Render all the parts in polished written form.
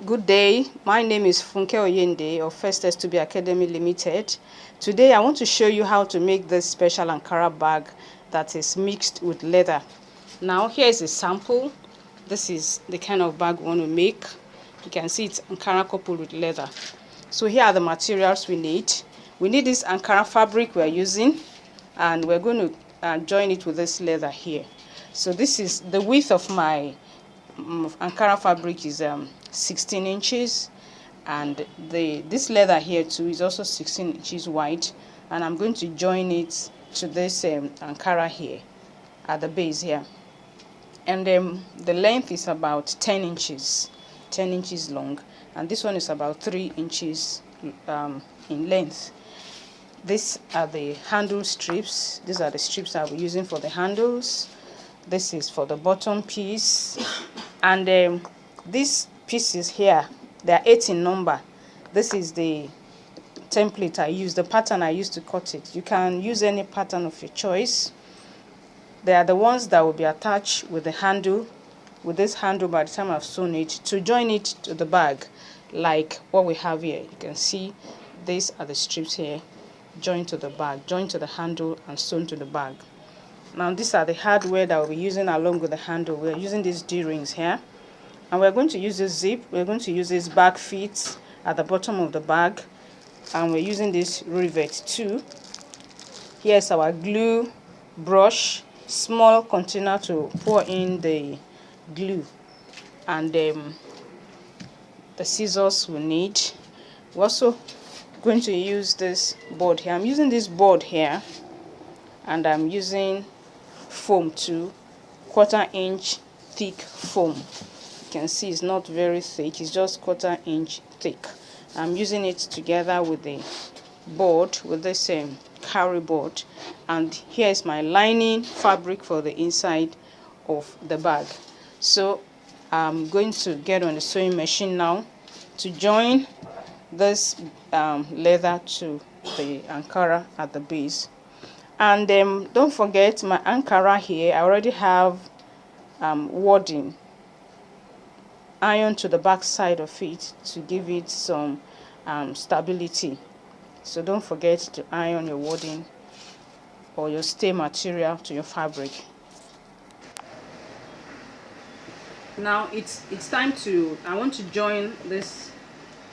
good day. My name is Funke Oyende of First S2B Academy Limited. Today I want to show you how to make this special Ankara bag that is mixed with leather. Now here is a sample. This is the kind of bag we want to make. You can see it's Ankara coupled with leather. So here are the materials we need. We need this Ankara fabric we're using, and we're going to join it with this leather here. So this is the width of my Ankara fabric is 16 inches, and this leather here too is also 16 inches wide, and I'm going to join it to this Ankara here at the base here, and the length is about 10 inches long, and this one is about 3 inches in length. These are the handle strips. These are the strips I'll be using for the handles. This is for the bottom piece, and these pieces here, they are 8 in number. This is the template I use, the pattern I use to cut it. You can use any pattern of your choice. They are the ones that will be attached with the handle, with this handle by the time I've sewn it, to join it to the bag, like what we have here. You can see these are the strips here, joined to the bag, joined to the handle and sewn to the bag. Now these are the hardware that we'll be using along with the handle. We're using these D-rings here, and we're going to use this zip. We're going to use this bag feet at the bottom of the bag, and we're using this rivet too. Here's our glue brush, small container to pour in the glue, and the scissors we need. We're also going to use this board here. I'm using this board here, and I'm using foam too, 1/4 inch thick foam. You can see it's not very thick, it's just 1/4 inch thick. I'm using it together with the board, with this carry board, and here's my lining fabric for the inside of the bag. So I'm going to get on the sewing machine now to join this leather to the Ankara at the base. And don't forget my Ankara here, I already have wadding iron to the back side of it to give it some stability. So don't forget to iron your wadding or your stay material to your fabric. Now it's time to, I want to join this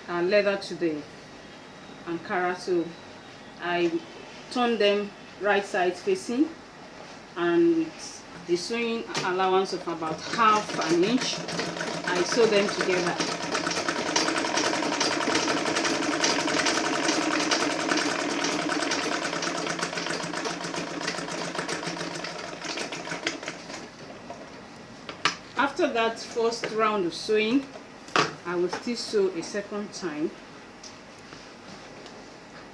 leather to the Ankara, so I turn them right side facing, and with the sewing allowance of about 1/2 inch, I sew them together. After that first round of sewing, I will still sew a second time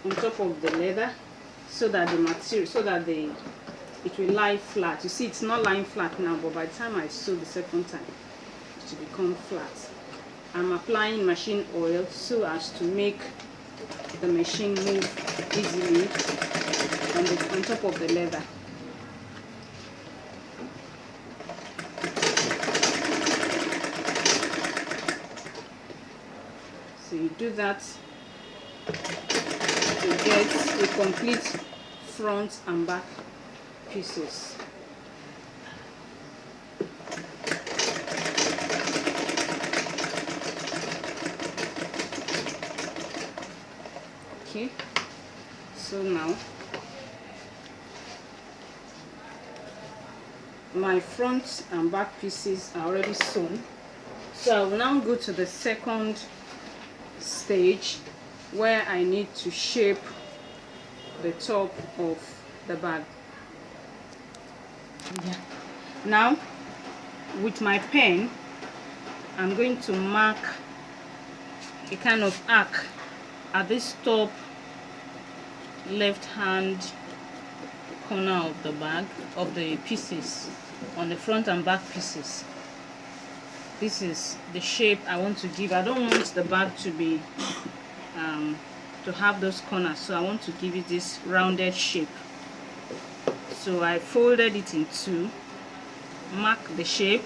on top of the leather, so that the material, it will lie flat. You see, it's not lying flat now, but by the time I sew the second time, it will become flat. I'm applying machine oil so as to make the machine move easily on top of the leather. So you do that to get a complete front and back pieces. Okay, so now my front and back pieces are already sewn, so I will now go to the second stage, where I need to shape the top of the bag. Yeah. Now with my pen, I'm going to mark a kind of arc at this top left hand corner of the bag, of the pieces, on the front and back pieces. This is the shape I want to give. I don't want the bag to be to have those corners, so I want to give it this rounded shape. So I folded it in two, mark the shape,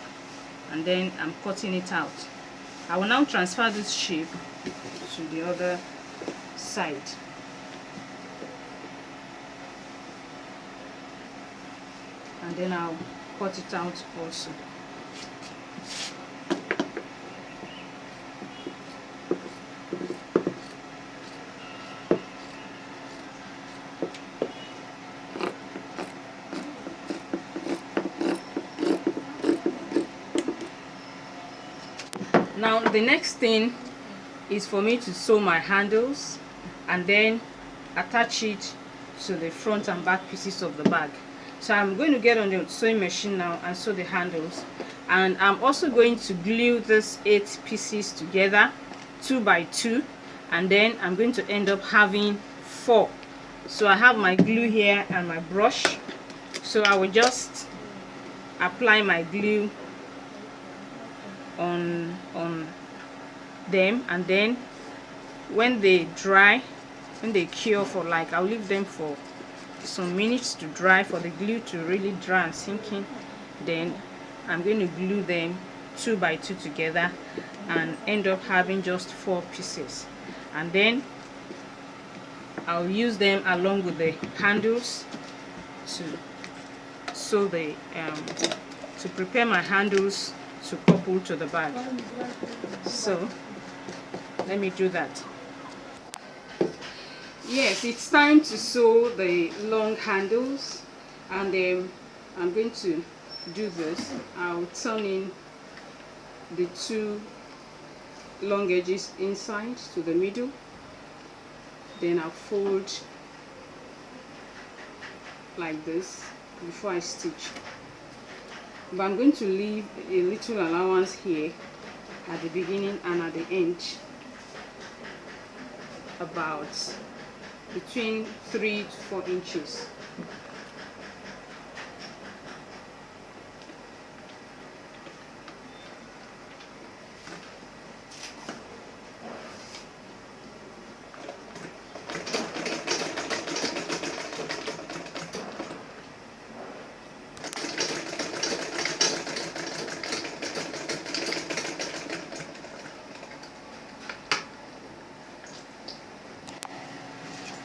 and then I'm cutting it out. I will now transfer this shape to the other side. And then I'll cut it out also. Now the next thing is for me to sew my handles and then attach it to the front and back pieces of the bag. So I'm going to get on the sewing machine now and sew the handles, and I'm also going to glue these 8 pieces together 2 by 2, and then I'm going to end up having 4. So I have my glue here and my brush, so I will just apply my glue on them, and then when they dry, when they cure for like, I'll leave them for some minutes to dry, for the glue to really dry and sink in. Then I'm going to glue them 2 by 2 together and end up having just 4 pieces, and then I'll use them along with the handles to sew the to prepare my handles to couple to the bag. So let me do that. Yes, it's time to sew the long handles, and I'm going to do this. I'll turn in the 2 long edges inside to the middle, then I'll fold like this before I stitch. But I'm going to leave a little allowance here at the beginning and at the end, about between 3 to 4 inches.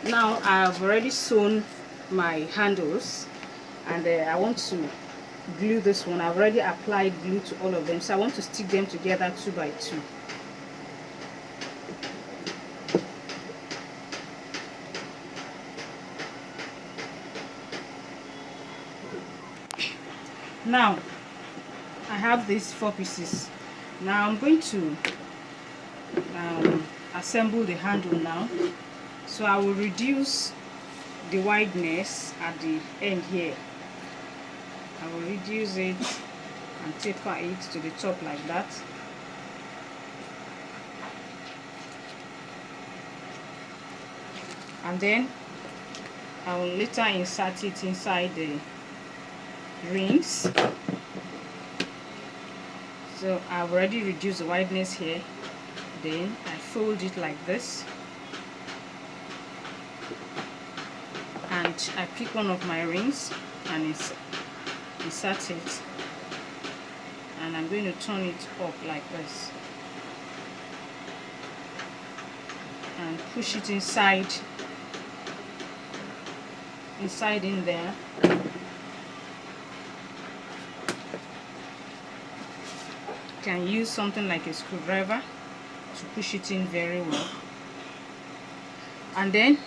Now I've already sewn my handles, and I want to glue this one. I've already applied glue to all of them, so I want to stick them together 2 by 2. Now I have these 4 pieces. Now I'm going to assemble the handle now. So I will reduce the wideness at the end here. I will reduce it and taper it to the top like that. And then I will later insert it inside the rings. So I've already reduced the wideness here. Then I fold it like this, and I pick one of my rings and insert it, and I'm going to turn it up like this and push it inside in there. You can use something like a screwdriver to push it in very well, and then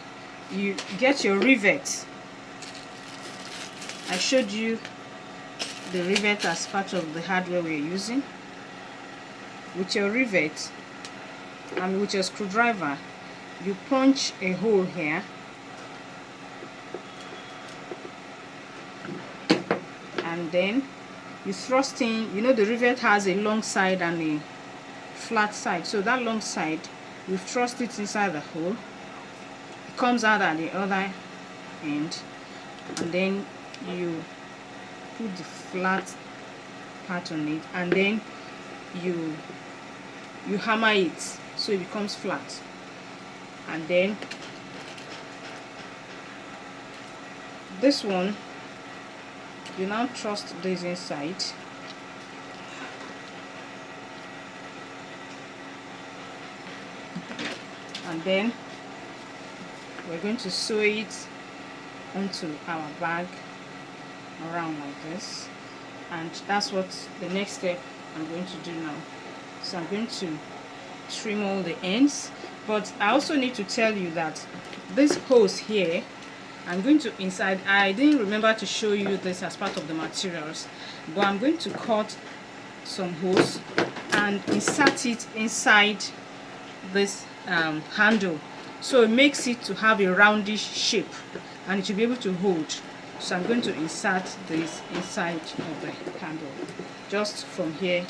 you get your rivet. I showed you the rivet as part of the hardware we're using. With your rivet and with your screwdriver, you punch a hole here, and then you thrust in. You know, the rivet has a long side and a flat side, so that long side, you thrust it inside the hole. It comes out at the other end, and then you put the flat part on it, and then you hammer it so it becomes flat. And then this one, you now thrust this inside, and then we're going to sew it onto our bag around like this, and that's what the next step I'm going to do now. So I'm going to trim all the ends, but I also need to tell you that this hose here, I'm going to inside, I didn't remember to show you this as part of the materials, but I'm going to cut some hose and insert it inside this handle, so it makes it to have a roundish shape and it will be able to hold. So I'm going to insert this inside of the handle, just from here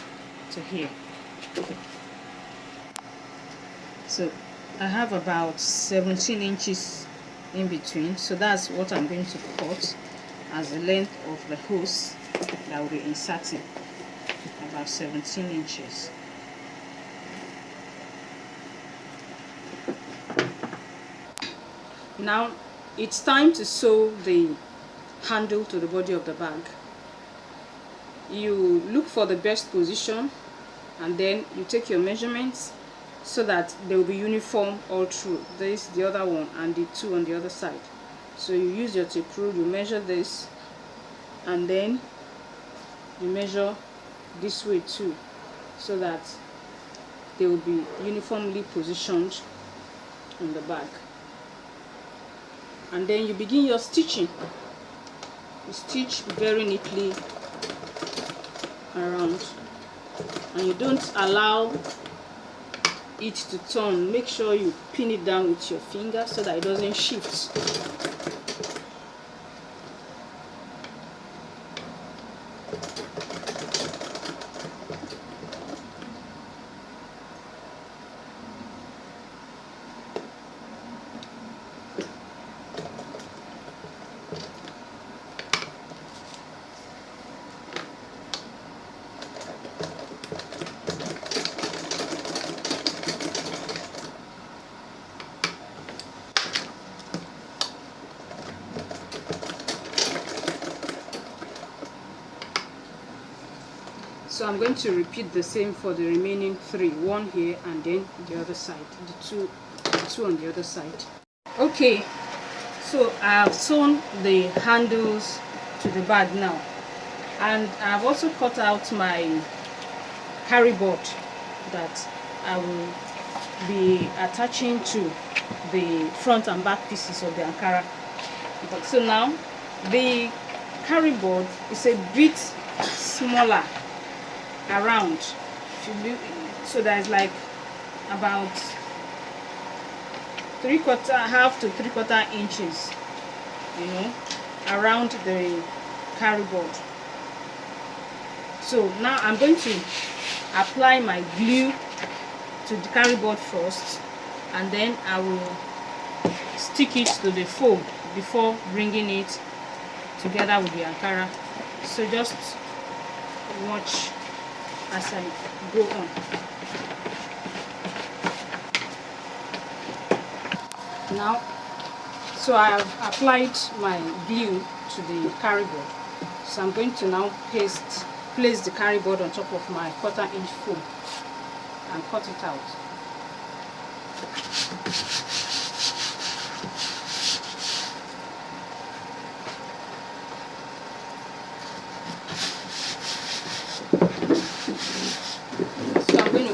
to here. So I have about 17 inches in between, so that's what I'm going to cut as the length of the hose that will be inserting, about 17 inches. Now it's time to sew the handle to the body of the bag. You look for the best position and then you take your measurements so that they will be uniform all through. This, the other one, and the two on the other side. So you use your tape rule, you measure this, and then you measure this way too, so that they will be uniformly positioned on the bag. And then you begin your stitching. You stitch very neatly around, and you don't allow it to turn. Make sure you pin it down with your finger so that it doesn't shift. So I'm going to repeat the same for the remaining three, one here and then the other side, the two on the other side. Okay, so I have sewn the handles to the bag now, and I've also cut out my carry board that I will be attaching to the front and back pieces of the Ankara. So now the carry board is a bit smaller around, so there's like about half to 3/4 inches, around the carry board. So now I'm going to apply my glue to the carry board first, and then I will stick it to the foam before bringing it together with the Ankara. So just watch as I go on. Now, so I have applied my glue to the carry board. So I'm going to now place the carry board on top of my 1/4 inch foam and cut it out.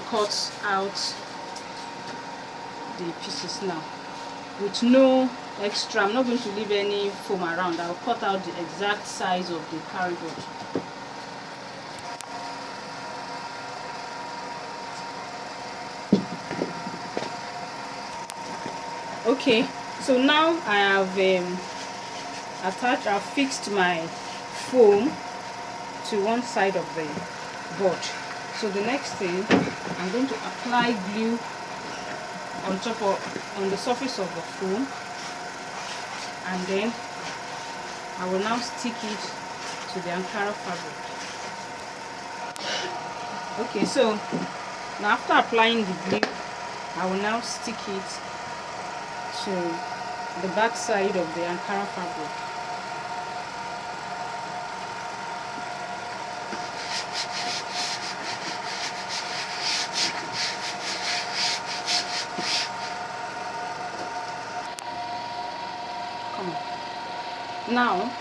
Cut out the pieces now with no extra. I'm not going to leave any foam around. I'll cut out the exact size of the carry board. Okay, so now I have I've fixed my foam to one side of the board. So the next thing, I'm going to apply glue on the surface of the foam, and then I will now stick it to the Ankara fabric. Okay, so now after applying the glue, I will now stick it to the back side of the Ankara fabric. Now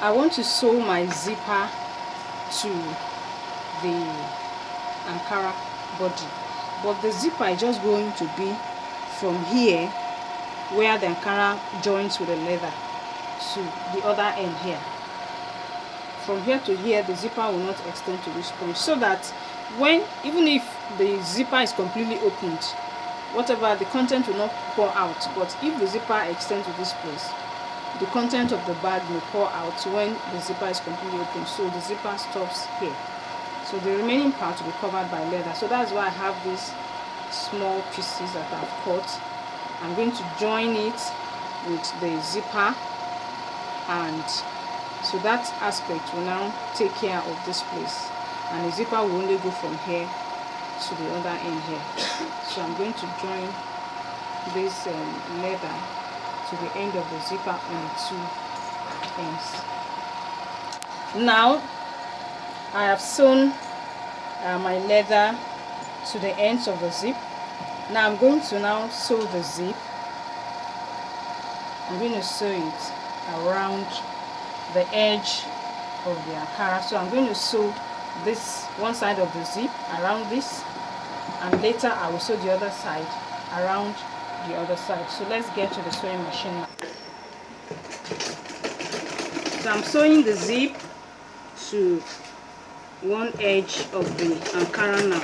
I want to sew my zipper to the Ankara body, but the zipper is just going to be from here where the Ankara joins with the leather to the other end here. From here to here, the zipper will not extend to this point, so that even if the zipper is completely opened, whatever, the content will not pour out. But if the zipper extends to this place, the content of the bag will pour out when the zipper is completely open. So the zipper stops here, so the remaining part will be covered by leather. So that's why I have these small pieces that I've cut. I'm going to join it with the zipper, and so that aspect will now take care of this place, and the zipper will only go from here to the other end here. So I'm going to join this leather to the end of the zipper on the two ends. Now I have sewn my leather to the ends of the zip. Now I'm going to sew the zip. I'm going to sew it around the edge of the Ankara. So I'm going to sew this one side of the zip around this, and later I will sew the other side around the other side. So let's get to the sewing machine now. So I'm sewing the zip to one edge of the Ankara now.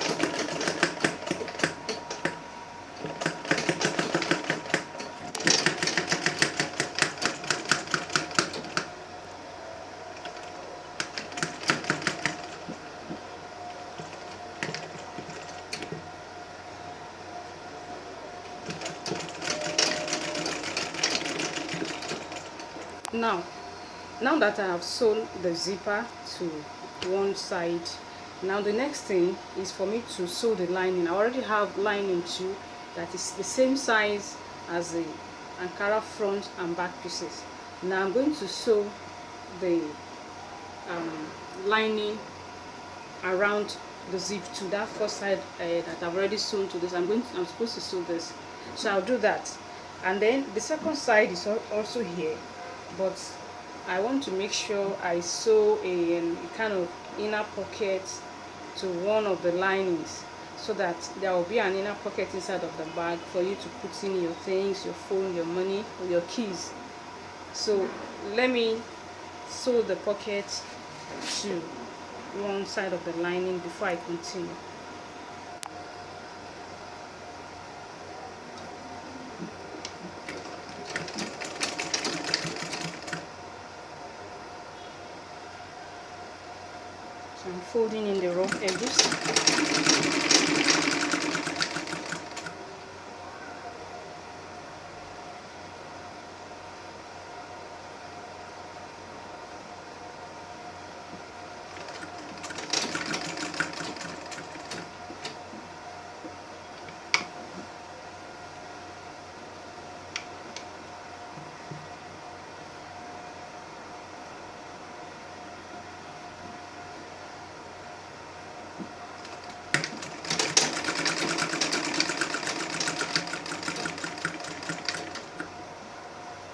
Now that I have sewn the zipper to one side, now the next thing is for me to sew the lining. I already have lining too that is the same size as the Ankara front and back pieces. Now I'm going to sew the lining around the zip to that first side that I've already sewn to this. I'm supposed to sew this, so I'll do that. And then the second side is also here, but I want to make sure I sew a kind of inner pocket to one of the linings, so that there will be an inner pocket inside of the bag for you to put in your things, your phone, your money, or your keys. So let me sew the pocket to one side of the lining before I continue. So I'm folding in the rough edges.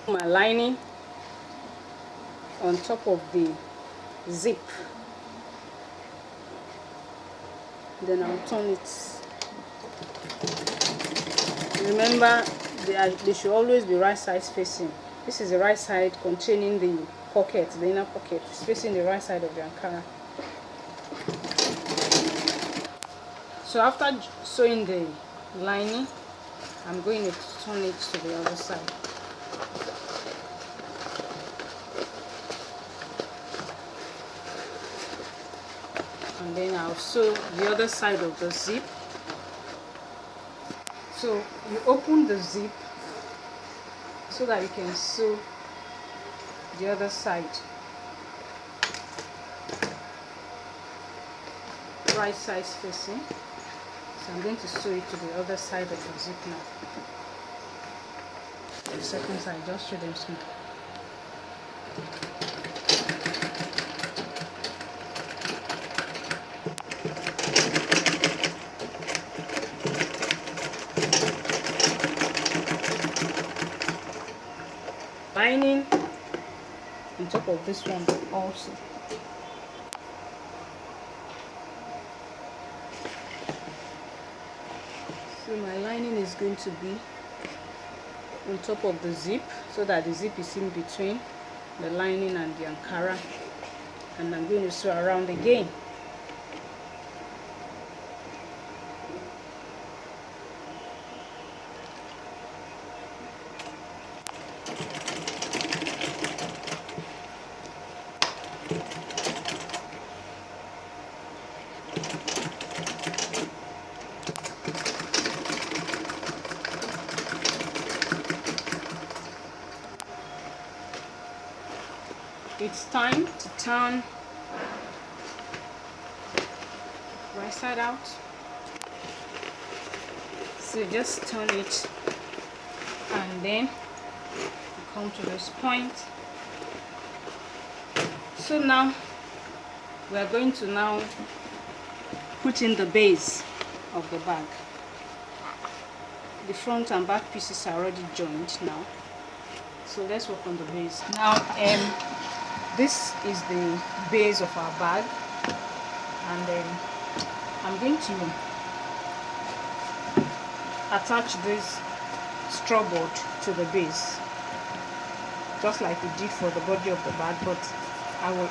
My lining on top of the zip, then I'll turn it. Remember, they should always be right side facing. This is the right side containing the pocket, the inner pocket. It's facing the right side of the Ankara. So after sewing the lining, I'm going to turn it to the other side. And then I'll sew the other side of the zip. So you open the zip so that you can sew the other side, right side facing. So I'm going to sew it to the other side of the zip now. The second side, just show them smooth. Lining on top of this one also. So my lining is going to be on top of the zip, so that the zip is in between the lining and the Ankara, and I'm going to sew around again. It's time to turn right side out. So just turn it, and then you come to this point. So now we are going to now put in the base of the bag. The front and back pieces are already joined now, so let's work on the base now. This is the base of our bag, and then I'm going to attach this straw board to the base, just like we did for the body of the bag, but I will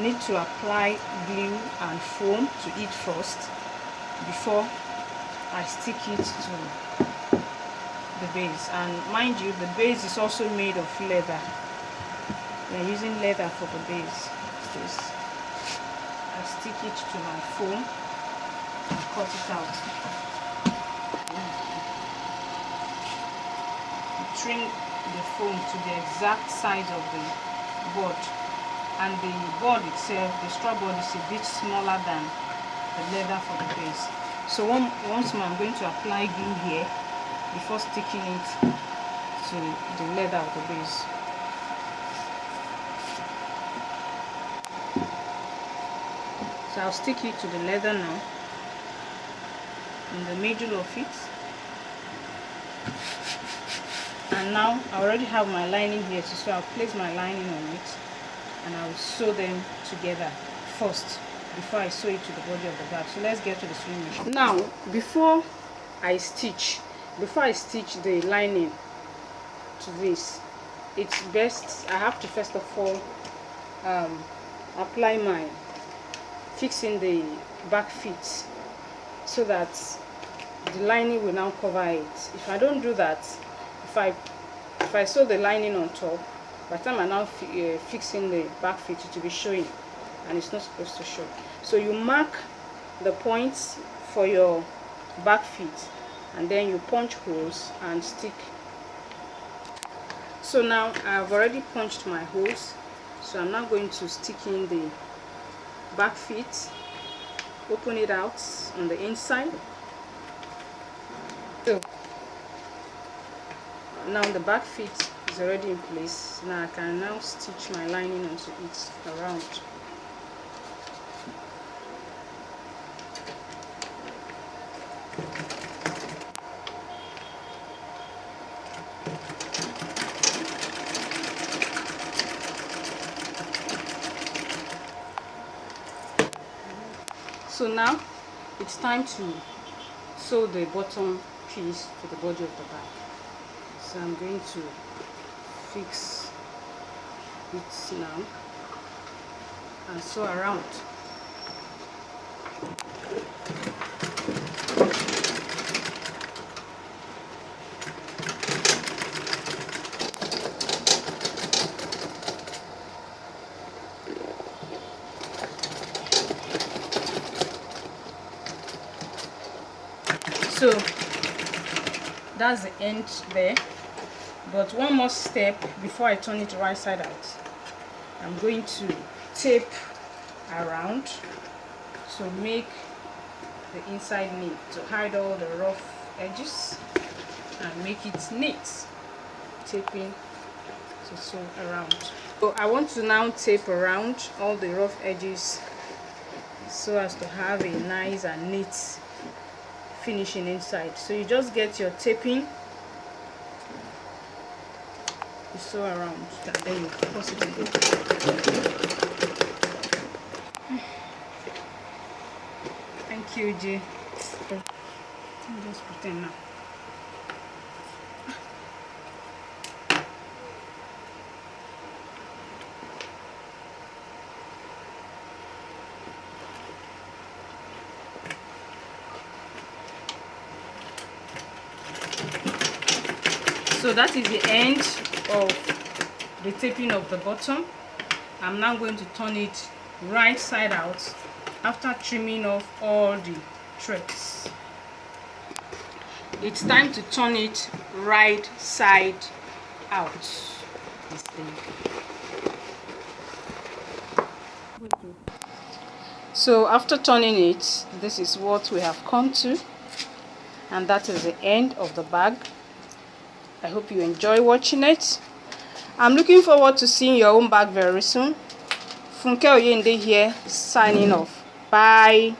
need to apply glue and foam to it first before I stick it to the base. And mind you, the base is also made of leather. We're using leather for the base. This, I stick it to my foam and cut it out. Trim the foam to the exact size of the board, and the board itself, the straw board, is a bit smaller than the leather for the base. So once more, I'm going to apply glue here before sticking it to the leather of the base. So I'll stick it to the leather now, in the middle of it. And now I already have my lining here, so I'll place my lining on it, and I'll sew them together first before I sew it to the body of the bag. So let's get to the sewing machine. Now, before I stitch the lining to this, it's best, I have to first of all apply my fixing the back feet, so that the lining will now cover it. If I don't do that, if I sew the lining on top, by the time I'm now fixing the back feet, it will be showing, and it's not supposed to show. So you mark the points for your back feet, and then you punch holes and stick. So now I've already punched my holes, so I'm now going to stick in the back feet, open it out on the inside. So now the back feet is already in place. Now I can now stitch my lining onto it around. So now it's time to sew the bottom piece to the body of the bag. So I'm going to fix it now and sew around. So that's the end there, but one more step before I turn it right side out. I'm going to tape around to make the inside neat, to hide all the rough edges and make it neat. Taping to sew around. So I want to now tape around all the rough edges so as to have a nice and neat finishing inside. So you just get your taping You sew around that, then you force it in. Thank you, Jay. Just pretend now. So that is the end of the taping of the bottom. I'm now going to turn it right side out after trimming off all the threads. It's time to turn it right side out. This thing. So after turning it, this is what we have come to, and that is the end of the bag. I hope you enjoy watching it. I'm looking forward to seeing your own bag very soon. Funke Oyende here, signing off. Bye.